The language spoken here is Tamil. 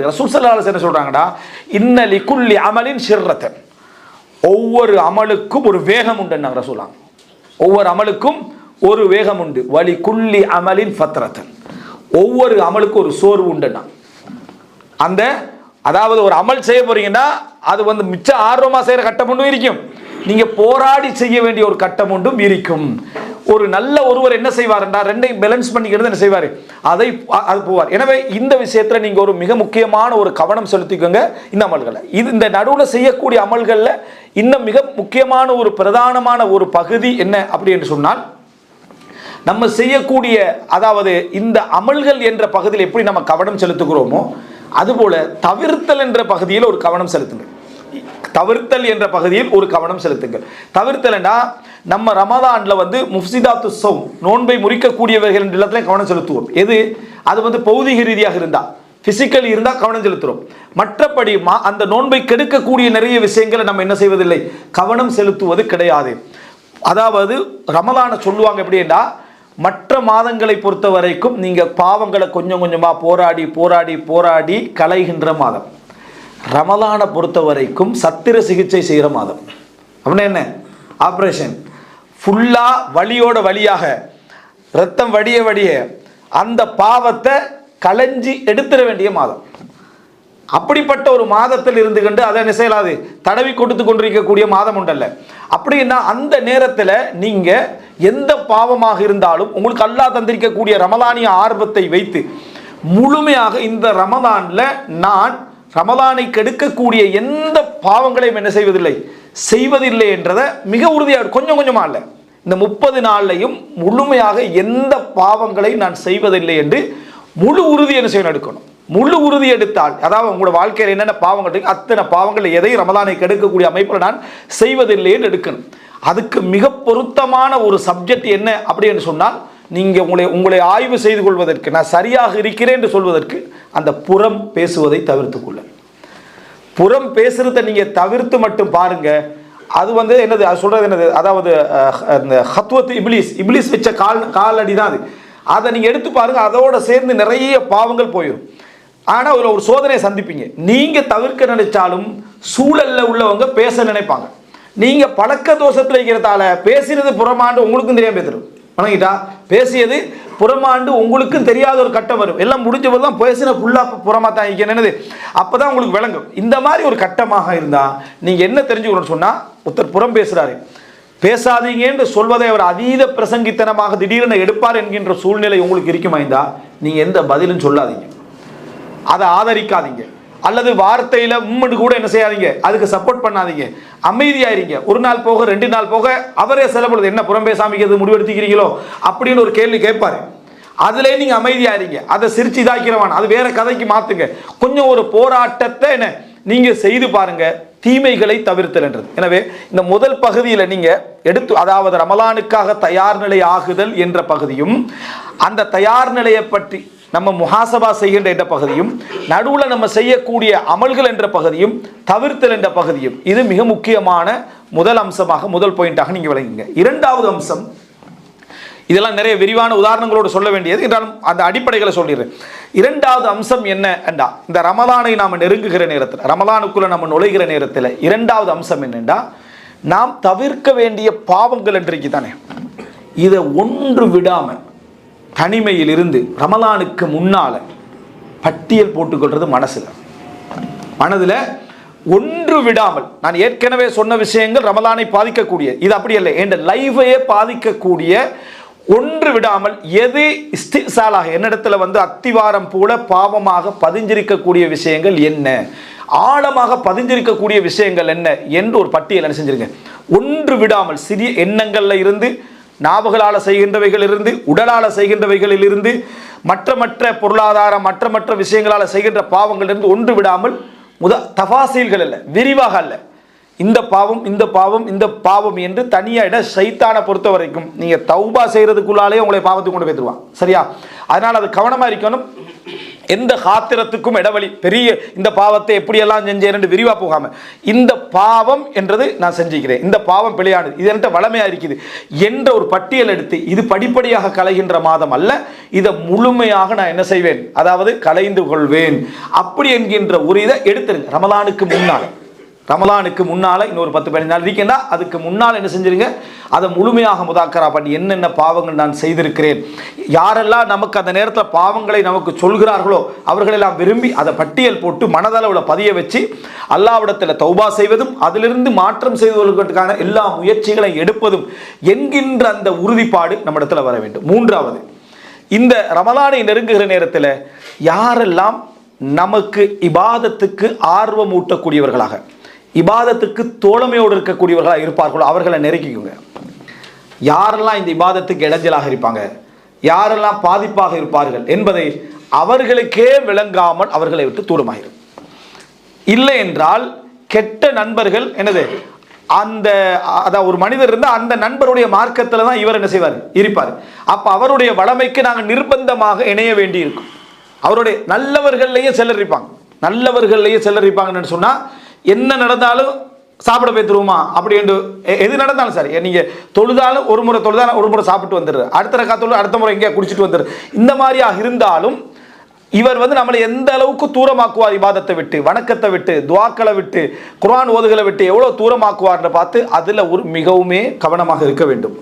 ரசூல் ஸல்லல்லாஹு அலைஹி வஸல்லம் சொல்றாங்கடா, இன்ன லிகுல்லி அமலின் ஷிர்ரத்தன், ஒவ்வொரு அமலுக்கும் ஒரு வேகம் உண்டுன்னாங்க ரசூலா. ஒவ்வொரு அமலுக்கும் ஒரு வேகம் உண்டு. வலி குல்லி அமலின் ஃபத்ரத்தன், ஒவ்வொரு அமலுக்கும் ஒரு சோர்வு உண்டுன்னா. அந்த அதாவது ஒரு அமல் செய்ய போறீங்கன்னா அது வந்து மிச்ச ஆர்வமா செய்யற கட்டம் ஒன்றும் இருக்கும், நீங்க போராடி செய்ய வேண்டிய ஒரு கட்டம் ஒன்றும் இருக்கும். ஒரு நல்ல ஒருவர் என்ன செய்வார்ன்றா, ரெண்டையும் பேலன்ஸ் பண்ணிக்கிறது என்ன செய்வார், அது போவார். எனவே இந்த விஷயத்துல நீங்க ஒரு மிக முக்கியமான ஒரு கவனம் செலுத்திக்கோங்க இந்த அமல்களை. இந்த நடுவில் செய்யக்கூடிய அமல்கள்ல இன்னும் மிக முக்கியமான ஒரு பிரதானமான ஒரு பகுதி என்ன அப்படி என்று சொன்னால், நம்ம செய்யக்கூடிய அதாவது இந்த அமல்கள் என்ற பகுதியில் எப்படி நம்ம கவனம் செலுத்துகிறோமோ அதுபோல தவிர்த்தல் என்ற பகுதியில் ஒரு கவனம் செலுத்துங்கள். தவிர்த்தல் என்ற பகுதியில் ஒரு கவனம் செலுத்துங்கள். தவிர்த்தல்னா நம்ம ரமதான்ல வந்து முஃப்சிதாத்து ஸௌம், நோன்பை முறிக்கக்கூடியவர்கள் என்ற இடத்துல கவனம் செலுத்துவோம். எது அது வந்து பௌதிக ரீதியாக இருந்தா, பிசிக்கல் இருந்தால் கவனம் செலுத்துறோம். மற்றபடி அந்த நோன்பை கெடுக்கக்கூடிய நிறைய விஷயங்களை நம்ம என்ன செய்வதில்லை, கவனம் செலுத்துவது கிடையாது. அதாவது ரமலானை சொல்லுவாங்க எப்படின்னா, மற்ற மாதங்களை பொறுத்த வரைக்கும் நீங்க பாவங்களை கொஞ்சம் கொஞ்சமா போராடி போராடி போராடி களைகின்ற மாதம். ரமலானை பொறுத்த வரைக்கும் சத்திர சிகிச்சை செய்கிற மாதம். அப்படின்னா என்ன, ஆப்ரேஷன் ஃபுல்லா வலியோட வழியாக ரத்தம் வடிய வடிய அந்த பாவத்தை களைஞ்சி எடுத்துட வேண்டிய மாதம். அப்படிப்பட்ட ஒரு மாதத்தில் இருந்து கொண்டு அதை என்ன செய்யலாது, தடவி கொடுத்து கொண்டிருக்கக்கூடிய மாதம் உண்டல்ல. அப்படின்னா அந்த நேரத்தில் நீங்க எந்த பாவமாக இருந்தாலும் உங்களுக்கு அல்லாஹ் தந்திருக்கக்கூடிய ரமலானிய ஆர்வத்தை வைத்து முழுமையாக இந்த ரமலான்ல நான் ரமலானை கெடுக்கக்கூடிய எந்த பாவங்களையும் என்ன செய்வதில்லை என்றதை மிக உறுதியாக, கொஞ்சம் கொஞ்சமா இல்லை, இந்த 30 நாள்லையும் முழுமையாக எந்த பாவங்களையும் நான் செய்வதில்லை என்று முழு உறுதி என்ன செய்யணும், எடுக்கணும். முழு உறுதி எடுத்தால், அதாவது உங்களோட வாழ்க்கையில் என்னென்ன பாவங்கள் இருக்கு அத்தனை பாவங்கள் எதையும் ரமலானை கெடுக்கக்கூடிய அமைப்பில் நான் செய்வதில்லை என்று எடுக்கணும். அதுக்கு மிக பொருத்தமான ஒரு சப்ஜெக்ட் என்ன அப்படின்னு சொன்னால், நீங்க உங்களை ஆய்வு செய்து கொள்வதற்கு, நான் சரியாக இருக்கிறேன் என்று சொல்வதற்கு அந்த புறம் பேசுவதை தவிர்த்துக் கொள்ள. புறம் பேசுறதை நீங்க தவிர்த்து மட்டும் பாருங்க. அது வந்து என்னது, அது சொல்றது என்னது, அதாவது இந்த ஹத்வத் இப்லீஸ் வச்ச காலடி தான் அது. அதை நீங்க எடுத்து பாருங்க, அதோட சேர்ந்து நிறைய பாவங்கள் போயிடும். ஆனா ஒரு சோதனையை சந்திப்பீங்க. நீங்க தவிர்க்க நினைச்சாலும் சூழல்ல உள்ளவங்க பேச நினைப்பாங்க. நீங்க பழக்க தோஷத்துல இருக்கிறதால பேசினது புறமாண்டு உங்களுக்கும் தெரியாம பேசிடும். வணங்கிட்டா பேசியது புறமாண்டு உங்களுக்கும் தெரியாத ஒரு கட்டம் வரும். எல்லாம் முடிஞ்ச போது தான் பேசின ஃபுல்லா புறமா தான் என்னது, அப்பதான் உங்களுக்கு விளங்கும். இந்த மாதிரி ஒரு கட்டமாக இருந்தா நீங்க என்ன தெரிஞ்சுக்கணும்னு சொன்னா, ஒருத்தர் புறம் பேசுறாரு, பேசாதீங்க என்று சொல்வதை அவர் அதீத பிரசங்கித்தனமாக திடீரென எடுப்பார் என்கின்ற சூழ்நிலை உங்களுக்கு இருக்குமா இருந்தா, நீங்க எந்த பதிலும் சொல்லாதீங்க, அதை ஆதரிக்காதீங்க, அல்லது வார்த்தையில மும்மண்டு கூட என்ன செய்யாதீங்க, அதுக்கு சப்போர்ட் பண்ணாதீங்க, அமைதியாயிருங்க. ஒரு நாள் போக 2 நாள் போக அவரே சில பொழுது என்ன புறம் பேசாமிக்கிறது முடிவெடுத்துக்கிறீங்களோ அப்படின்னு ஒரு கேள்வி கேட்பாரு. அதுல நீங்க அமைதியாயிருங்க, அதை சிரிச்சு இதாக்கிறவான், அது வேற கதைக்கு மாத்துங்க. கொஞ்சம் ஒரு போராட்டத்தை என்ன நீங்க செய்து பாருங்க, தீமைகளை தவிர்த்தல்ன்றது. எனவே இந்த முதல் பகுதியில் நீங்க எடுத்து, அதாவது ரமலானுக்காக தயார் நிலை ஆகுதல் என்ற பகுதியும், அந்த தயார் நிலையை பற்றி நம்ம முஹாசபா செய்கின்ற என்ற பகுதியும், நடுவில் நம்ம செய்யக்கூடிய அமல்கள் என்ற பகுதியும், தவிர்த்தல் என்ற பகுதியும், இது மிக முக்கியமான முதல் அம்சமாக, முதல் பாயிண்டாக நீங்க விளங்குங்க. இரண்டாவது அம்சம், இதெல்லாம் நிறைய விரிவான உதாரணங்களோடு சொல்ல வேண்டியது, என்றாலும் அந்த அடிப்படைகளை சொல்லிடுறேன். இரண்டாவது அம்சம் என்ன என்றா, இந்த ரமலானை நாம் நெருங்குகிற நேரத்தில், ரமலானுக்குள்ள நம்ம நுழைகிற நேரத்தில் இரண்டாவது அம்சம் என்னென்றா, நாம் தவிர்க்க வேண்டிய பாவங்கள் என்று தானே, இதை ஒன்று விடாம தனிமையில் இருந்து ரமலானுக்கு முன்னால பட்டியல் போட்டுக்கொள்றது மனதில் ஒன்று விடாமல். நான் ஏற்கனவே சொன்ன விஷயங்கள் ரமலானை பாதிக்கக்கூடிய, இது அப்படி இல்லை, என் லைஃபையே பாதிக்கக்கூடிய, ஒன்று விடாமல் எது இஸ்திசாலாக என்னிடத்துல வந்து அத்திவாரம் போல பாவமாக பதிஞ்சிருக்கக்கூடிய விஷயங்கள் என்ன, ஆழமாக பதிஞ்சிருக்கக்கூடிய விஷயங்கள் என்ன என்று ஒரு பட்டியல் என்ன செஞ்சிருங்க. ஒன்று விடாமல் சிறிய எண்ணங்கள்ல இருந்து, நாவுகளால் செய்கின்றவைகள் இருந்து, உடலால் செய்கின்றவைகளில் இருந்து, மற்ற பொருளாதார மற்ற விஷயங்களால் செய்கின்ற பாவங்கள் இருந்து ஒன்று விடாமல், தபாசீல்கள் அல்ல, விரிவாக அல்ல, இந்த பாவம் இந்த பாவம் இந்த பாவம் என்று தனியாக சைத்தானை பொறுத்த வரைக்கும் நீங்க தௌபா செய்யறதுக்குள்ளாலே உங்களை பாவத்துக்கு கொண்டு போய்த்துருவான். சரியா? அதனால அது கவனமா இருக்கணும். எந்த காத்திரத்துக்கும் இடவழி பெரிய இந்த பாவத்தை எப்படியெல்லாம் செஞ்சேன் விரிவா போகாம இந்த பாவம் என்றது நான் செஞ்சுக்கிறேன், இந்த பாவம் பிழையானது, இது என்கிட்ட வளமையா இருக்குது என்ற ஒரு பட்டியல் எடுத்து இது படிப்படியாக களைகின்ற மாதம் அல்ல, இதை முழுமையாக நான் என்ன செய்வேன், அதாவது களைந்து கொள்வேன் அப்படி என்கின்ற ஒரு இதை எடுத்துருங்க. ரமலானுக்கு முன்னால இன்னொரு 10-15 நாள் இருக்கேன்னா அதுக்கு முன்னால் என்ன செஞ்சிருங்க, அதை முழுமையாக முதாக்கரா பண்ணி என்னென்ன பாவங்கள் நான் செய்திருக்கிறேன், யாரெல்லாம் நமக்கு அந்த நேரத்தில் பாவங்களை நமக்கு சொல்கிறார்களோ அவர்களெல்லாம் விரும்பி அதை பட்டியல் போட்டு மனதளவில் பதிய வச்சு அல்லாஹ்விடத்தில் தௌபா செய்வதும் அதிலிருந்து மாற்றம் செய்வதற்கான எல்லா முயற்சிகளை எடுப்பதும் என்கின்ற அந்த உறுதிப்பாடு நம்ம இடத்துல வர வேண்டும். மூன்றாவது, இந்த ரமலானை நெருங்குகிற நேரத்தில் யாரெல்லாம் நமக்கு இபாதத்துக்கு ஆர்வம் ஊட்டக்கூடியவர்களாக இபாதத்துக்கு தோழமையோடு இருக்கக்கூடியவர்களாக இருப்பார்களோ அவர்களை நெருக்கிக்குங்க. யாரெல்லாம் இந்த இபாதத்துக்கு இடைஞ்சலாக இருப்பாங்க, யாரெல்லாம் பாதிப்பாக இருப்பார்கள் என்பதை அவர்களுக்கே விளங்காமல் அவர்களை விட்டு தூரமாயிரும். இல்லை என்றால் கெட்ட நண்பர்கள் என்னது அந்த அதாவது ஒரு மனிதர் இருந்தால் அந்த நண்பருடைய மார்க்கத்தில் தான் இவர் என்ன செய்வார் இருப்பார். அப்போ அவருடைய வளமைக்கு நாங்கள் நிர்பந்தமாக இணைய வேண்டி இருக்கும். அவருடைய நல்லவர்கள்லேயே சிலர் இருப்பாங்கன்னு சொன்னால் என்ன நடந்தாலும் சாப்பிட போய்த்துருவோமா அப்படி என்று எது நடந்தாலும் சரி, நீங்கள் தொழுதாலும் ஒரு முறை சாப்பிட்டு வந்துடுற, அடுத்த ரக்காத்தோடு அடுத்த முறை எங்கேயா குடிச்சிட்டு வந்துடுற, இந்த மாதிரியாக இருந்தாலும் இவர் நம்மளை எந்த அளவுக்கு தூரமாக்குவார், இபாதத்தை விட்டு, வணக்கத்தை விட்டு, துவாக்களை விட்டு, குர்ஆன் ஓதுகளை விட்டு எவ்வளோ தூரமாக்குவார்னு பார்த்து அதில் ஒரு மிகவுமே கவனமாக இருக்க வேண்டும்.